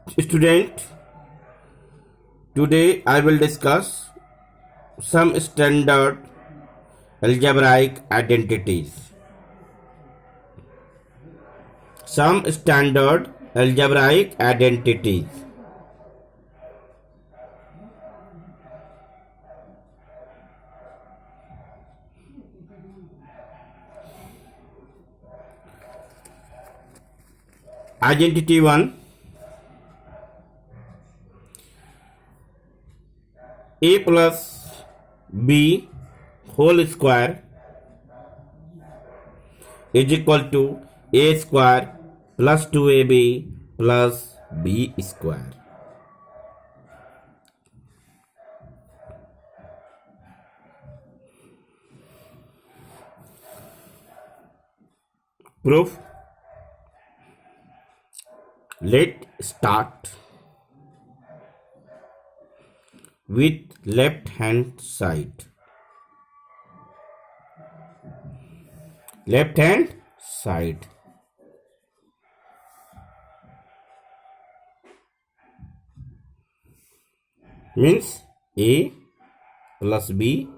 Student, today I will discuss some standard algebraic identities. Some standard algebraic identities. Identity 1. A plus B whole square is equal to A square plus 2AB plus B square. Proof. Let's start with left hand side. Left hand side. Means A plus B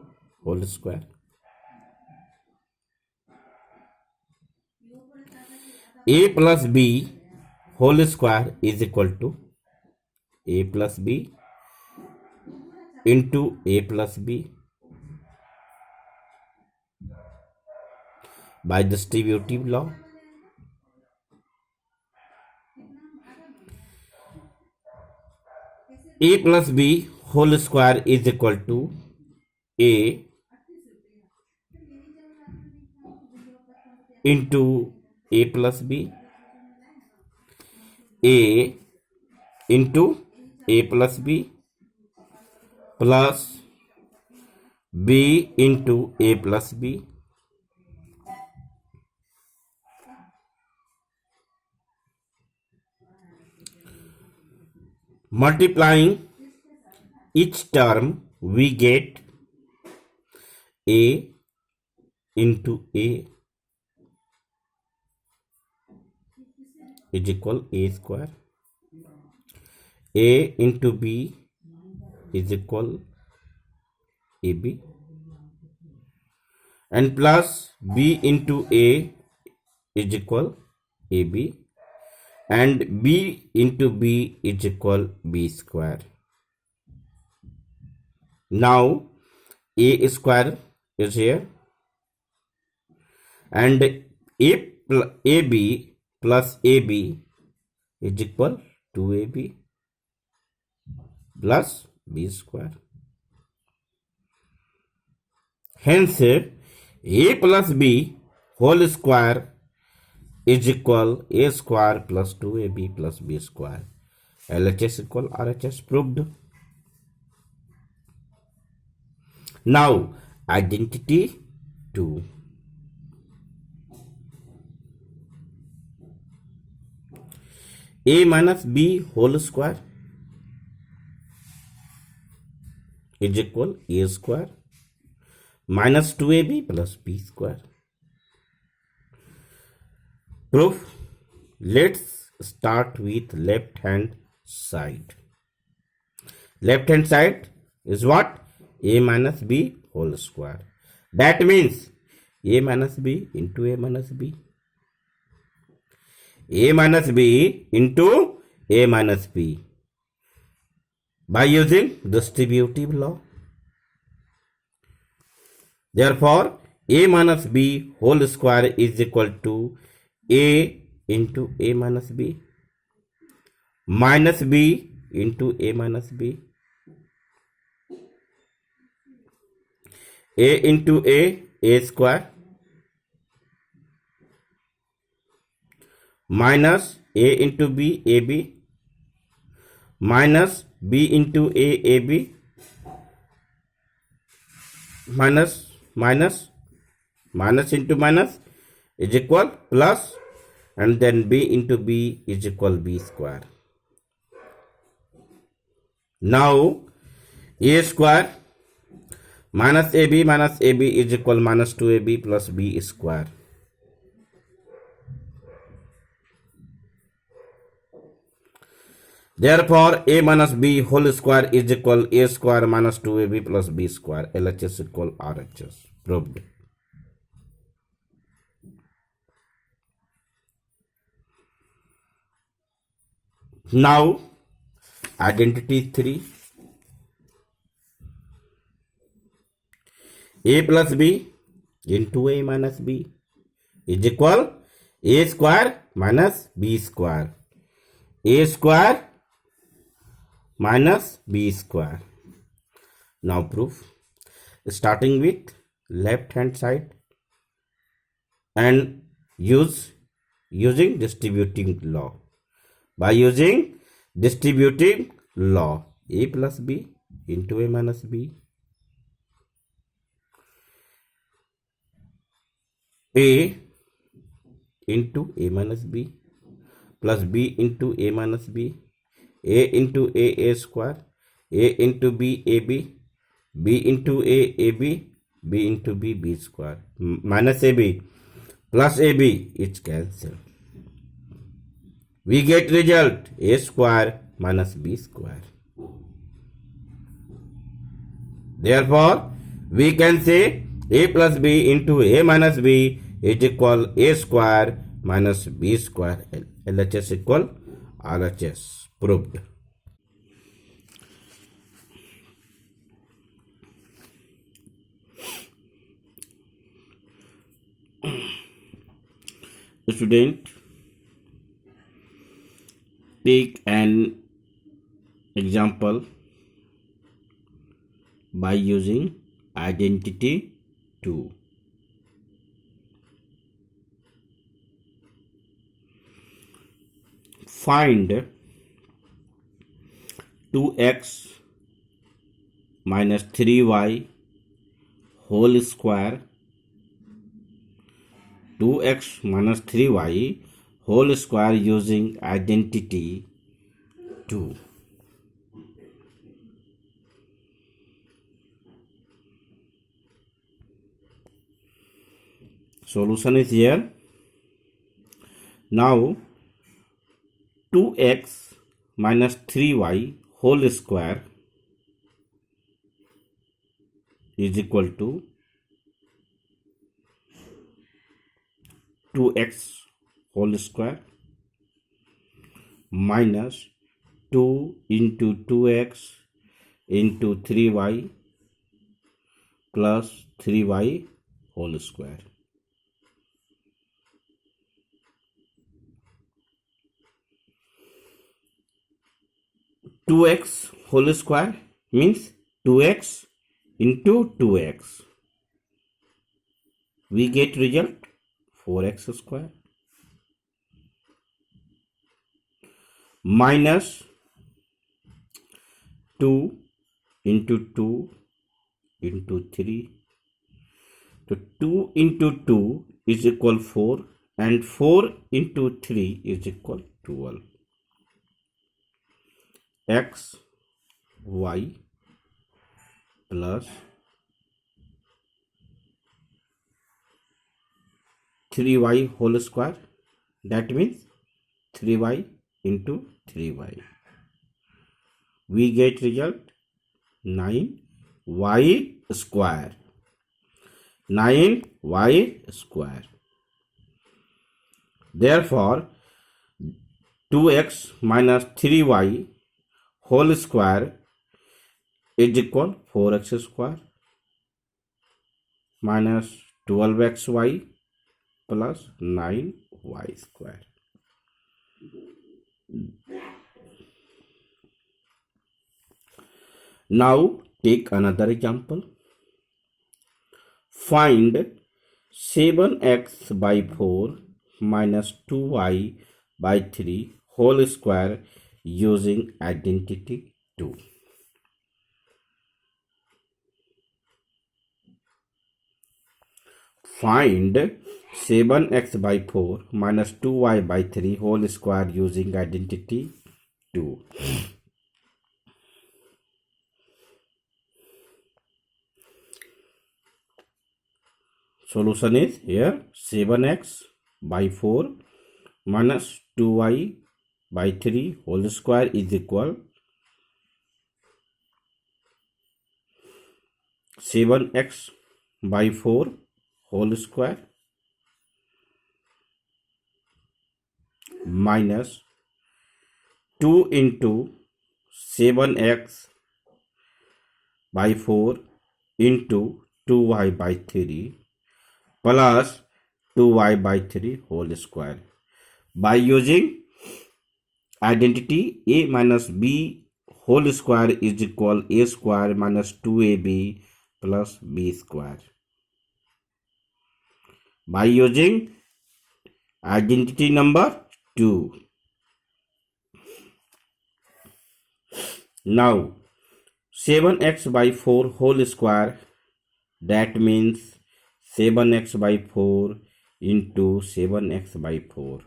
whole square. A plus B whole square is equal to A plus B into A plus B by distributive law. A plus B whole square is equal to A into A plus B, A into A plus B plus B into A plus B multiplying each term we get A into A is equal A square, A into B is equal AB, and plus B into A is equal AB, and B into B is equal B square. Now A square is here, and AB plus AB is equal 2AB plus B square. Hence, A plus B whole square is equal A square plus 2AB plus B square. LHS equal RHS proved. Now, identity 2. A minus B whole square is equal A square minus 2AB plus B square. Proof. Let's start with left hand side. Left hand side is what? A minus B whole square. That means A minus B into A minus B. A minus B into A minus B by using distributive law. Therefore, A minus B whole square is equal to A into A minus B minus B into A minus B, A into A square minus A into B, AB minus B into A, AB minus into minus is equal plus, and then B into B is equal B square. Now A square minus AB is equal minus 2AB plus B square. Therefore, a minus b whole square is equal a square minus 2ab plus b square. LHS equal RHS. Proved. Now, identity 3. A plus b into a minus b is equal a square minus b square. A square minus b square. Now proof. Starting with left hand side and using distributing law. By using distributing law, a plus b into a minus b, a into a minus b plus b into a minus b, a into a square, a into b ab, b into a ab, b into b square, minus ab plus ab is cancelled. We get result a square minus b square. Therefore, we can say a plus b into a minus b is equal a square minus b square. LHS equal RHS. Proved. Student, take an example by using identity 2. Find 2x minus 3y whole square, 2x minus 3y whole square using identity 2. Solution is here. Now 2x minus 3y whole square is equal to 2x whole square minus 2 into 2x into 3y plus 3y whole square. Two x whole square means 2x into 2x. We get result 4x square minus 2 into 2 into 3. So 2 into 2 is equal 4 and 4 into 3 is equal 12. X y plus 3y whole square, that means 3y into 3y. We get result 9y square. 9y square. Therefore, 2x minus 3y whole square is equal 4x square minus 12xy plus 9y square. Now take another example. Find 7x by 4 minus 2y by 3 whole square using identity 2. Find 7x by 4 minus 2y by 3 whole square using identity 2. Solution is here 7x by 4 minus 2y by 3 whole square is equal 7x by 4 whole square minus 2 into 7x by 4 into 2y by 3 plus 2y by 3 whole square. By using identity a minus b whole square is equal a square minus 2ab plus b square. By using identity number 2. Now 7x by 4 whole square, that means 7x by 4 into 7x by 4.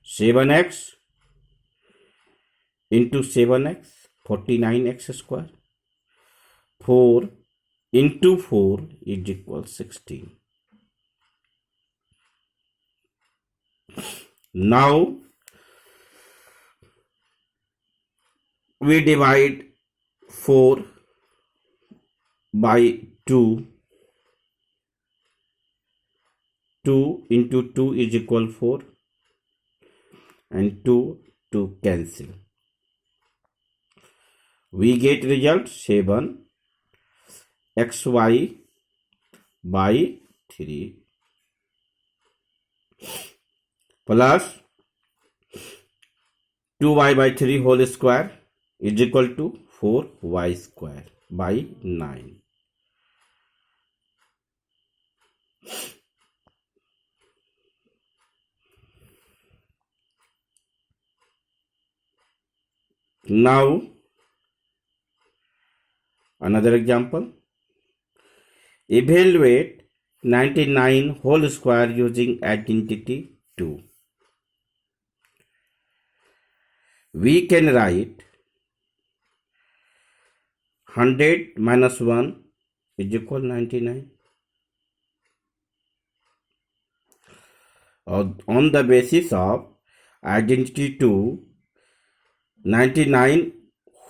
7x into 7x, 49x square. 4 into 4 is equal 16. Now we divide 4 by 2. 2 into 2 is equal 4 and 2 to cancel. We get result 7 xy by 3 plus 2y by 3 whole square is equal to 4y square by 9. Now another example. Evaluate 99 whole square using identity 2. We can write 100 minus 1 is equal 99. On the basis of identity 2, 99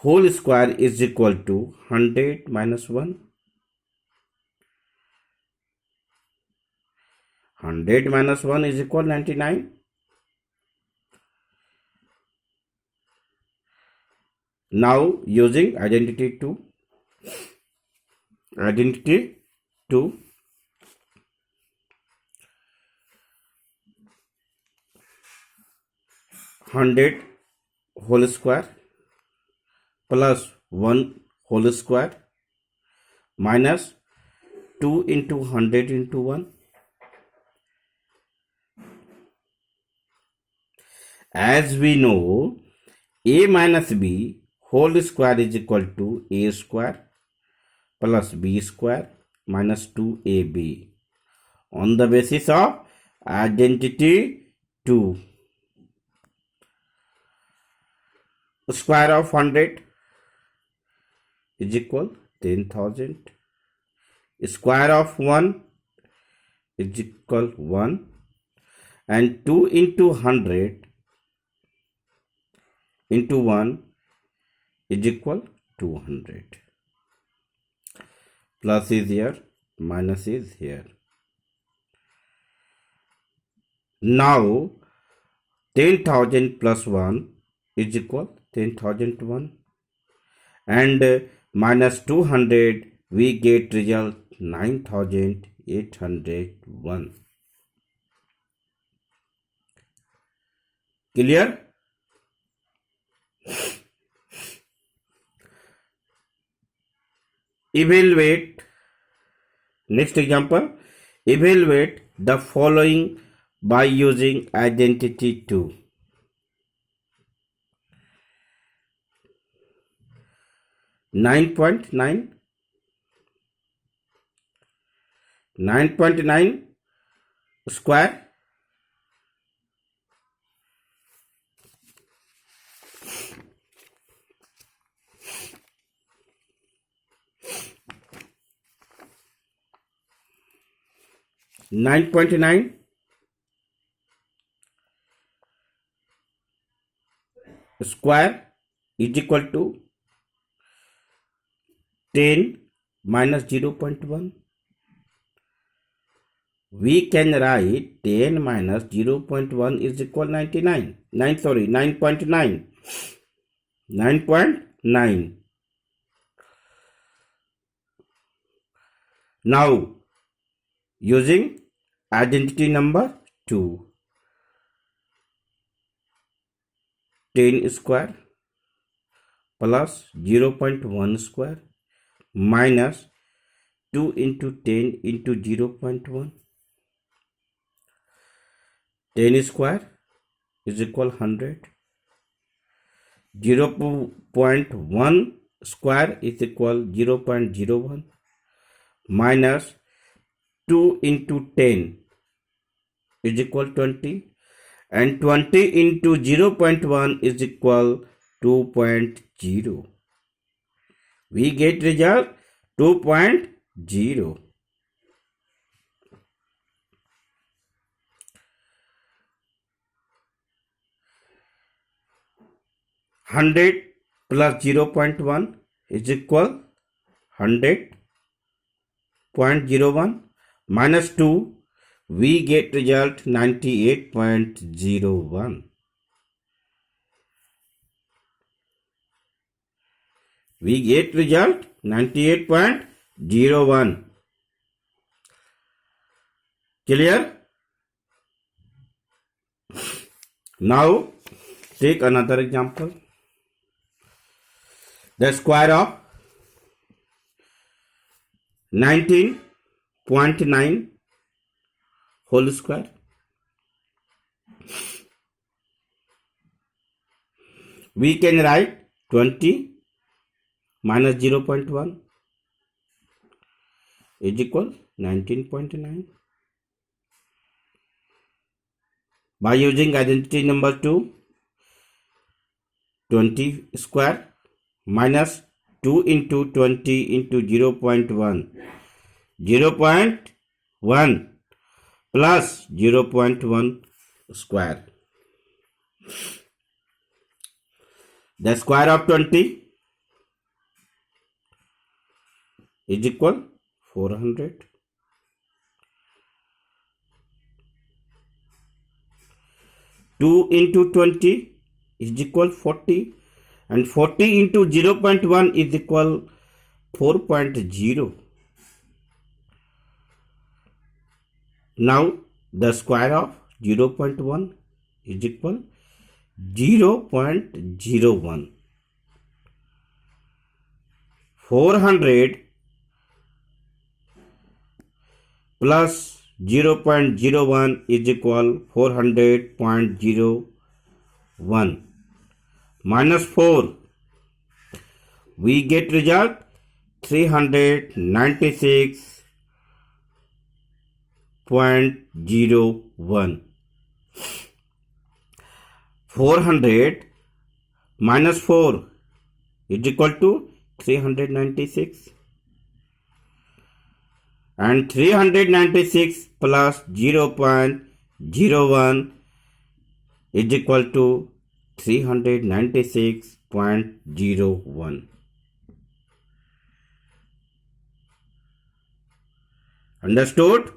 whole square is equal to 100 minus 1. 100 minus 1 is equal 99. Now using identity 2, 100 whole square plus 1 whole square minus 2 into 100 into 1. As we know, a minus b whole square is equal to a square plus b square minus 2ab. On the basis of identity 2, square of 100 is equal 10,000. Square of 1 is equal 1 and 2 into 100 into 1 is equal 200. Plus is here, minus is here. Now 10,000 plus 1 is equal 10,001 and minus 200, we get result 9,801. Clear? Evaluate. Next example. Evaluate the following by using identity 2. 9.9 square square is equal to 10 minus 0.1. We can write 10 minus 0.1 is equal 99. 9.9. 9.9. Now, using identity number 2, 10 square plus 0.1 square minus 2 into 10 into 0.1. 10 square is equal 100. 0.1 square is equal 0.01 minus 2 into 10 is equal 20, and 20 into 0.1 is equal 2.0. We get result 2.0. 100 plus 0.1 is equal 100.01 minus 2, we get result 98.01. We get result 98.01. Clear? Now take another example. The square of 19.9 whole square. We can write 20 minus 0.1 is equal 19.9. By using identity number 2, 20 square minus 2 into 20 into 0.1. 0.1 plus 0.1 square. The square of 20 is equal 400. 2 into 20 is equal 40, and 40 into 0.1 is equal 4.0. Now the square of 0.1 is equal 0.01. 400 plus 0.01 is equal 400.01 minus 4, we get result 396.01. 400 minus 4 is equal to 396, and 396 plus 0.01 is equal to 396.01. Understood?